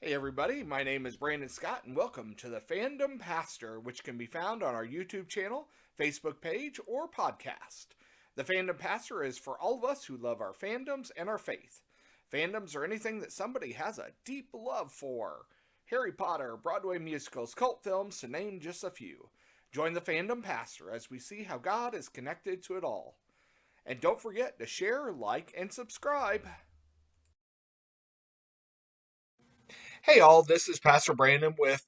Hey everybody, my name is Brandon Scott and welcome to the Fandom Pastor, which can be found on our YouTube channel, Facebook page, or podcast. The Fandom Pastor is for all of us who love our fandoms and our faith. Fandoms are anything that somebody has a deep love for. Harry Potter, Broadway musicals, cult films, to name just a few. Join the Fandom Pastor as we see how God is connected to it all. And don't forget to share, like, and subscribe. Hey, all, this is Pastor Brandon with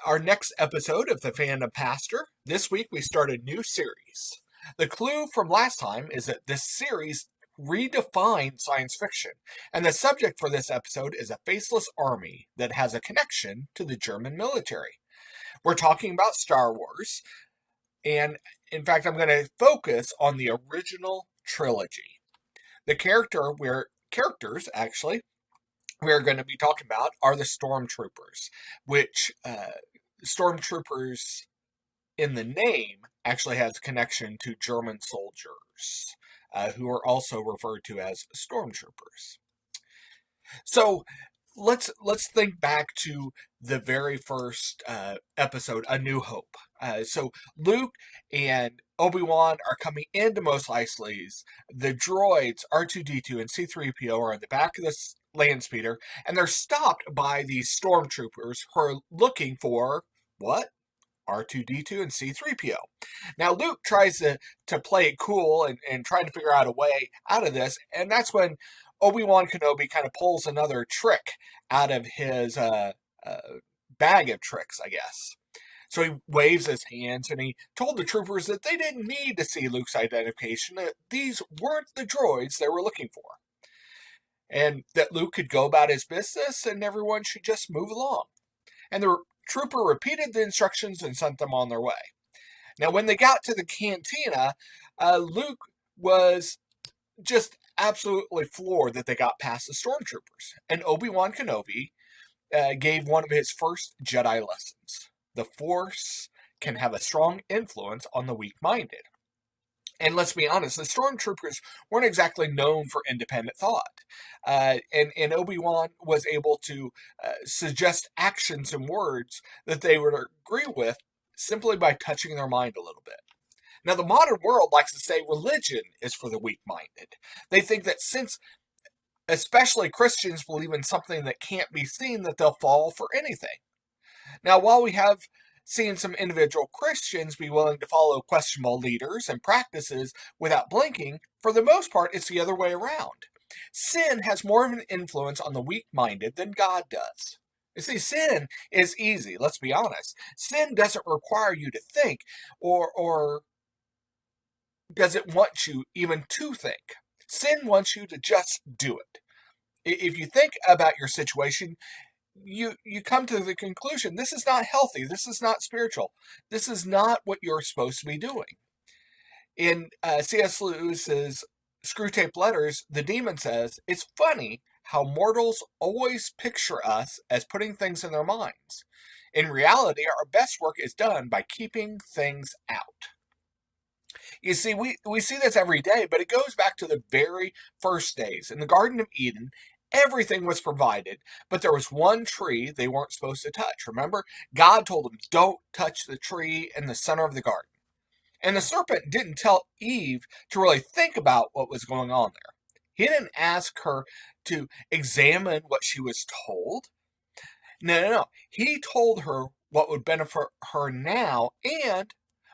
our next episode of the Fandom Pastor. This week we start a new series. The clue from last time is that this series redefines science fiction, and the subject for this episode is a faceless army that has a connection to the German military. We're talking about Star Wars, and in fact, I'm going to focus on the original trilogy. The characters actually we're going to be talking about are the Stormtroopers, which Stormtroopers in the name actually has a connection to German soldiers, who are also referred to as Stormtroopers. So let's think back to the very first episode, A New Hope. So Luke and Obi-Wan are coming into Mos Eisley's. The droids R2-D2 and C-3PO are in the back of this land speeder, and they're stopped by these stormtroopers who are looking for what? R2-D2 and C-3PO. Now Luke tries to play it cool and try to figure out a way out of this, and that's when Obi-Wan Kenobi kind of pulls another trick out of his bag of tricks, I guess. So he waves his hands and he told the troopers that they didn't need to see Luke's identification, that these weren't the droids they were looking for, and that Luke could go about his business and everyone should just move along. And the trooper repeated the instructions and sent them on their way. Now, when they got to the cantina, Luke was just absolutely floored that they got past the stormtroopers. And Obi-Wan Kenobi gave one of his first Jedi lessons. The Force can have a strong influence on the weak-minded. And let's be honest, the stormtroopers weren't exactly known for independent thought. And Obi-Wan was able to suggest actions and words that they would agree with simply by touching their mind a little bit. Now, the modern world likes to say religion is for the weak-minded. They think that since especially Christians believe in something that can't be seen, that they'll fall for anything. Now, while we have seen some individual Christians be willing to follow questionable leaders and practices without blinking, for the most part, it's the other way around. Sin has more of an influence on the weak-minded than God does. You see, sin is easy, let's be honest. Sin doesn't require you to think, or does it want you even to think. Sin wants you to just do it. If you think about your situation, you come to the conclusion, this is not healthy, this is not spiritual, this is not what you're supposed to be doing. In C.S. Lewis's Screwtape Letters, the demon says, it's funny how mortals always picture us as putting things in their minds. In reality, our best work is done by keeping things out. You see, we see this every day, but it goes back to the very first days. In the Garden of Eden, everything was provided, but there was one tree they weren't supposed to touch. Remember? God told them, don't touch the tree in the center of the garden. And the serpent didn't tell Eve to really think about what was going on there. He didn't ask her to examine what she was told. No. He told her what would benefit her now, and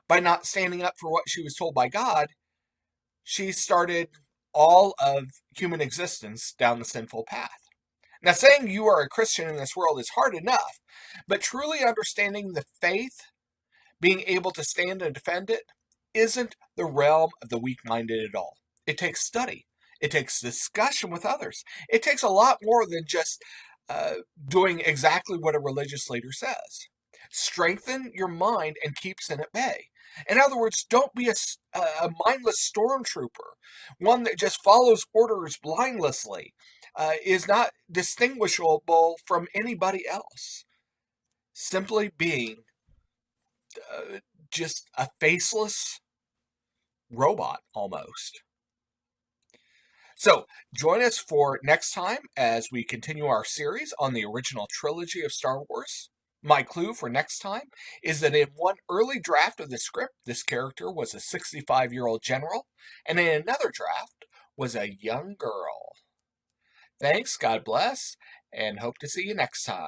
by not standing up for what she was told by God, she started all of human existence down the sinful path. Now, saying you are a Christian in this world is hard enough, but truly understanding the faith, being able to stand and defend it, isn't the realm of the weak-minded at all. It takes study. It takes discussion with others. It takes a lot more than just doing exactly what a religious leader says. Strengthen your mind and keep sin at bay. In other words, don't be a mindless stormtrooper, one that just follows orders blindlessly, is not distinguishable from anybody else. Simply being just a faceless robot, almost. So join us for next time as we continue our series on the original trilogy of Star Wars. My clue for next time is that in one early draft of the script, this character was a 65-year-old general, and in another draft was a young girl. Thanks, God bless, and hope to see you next time.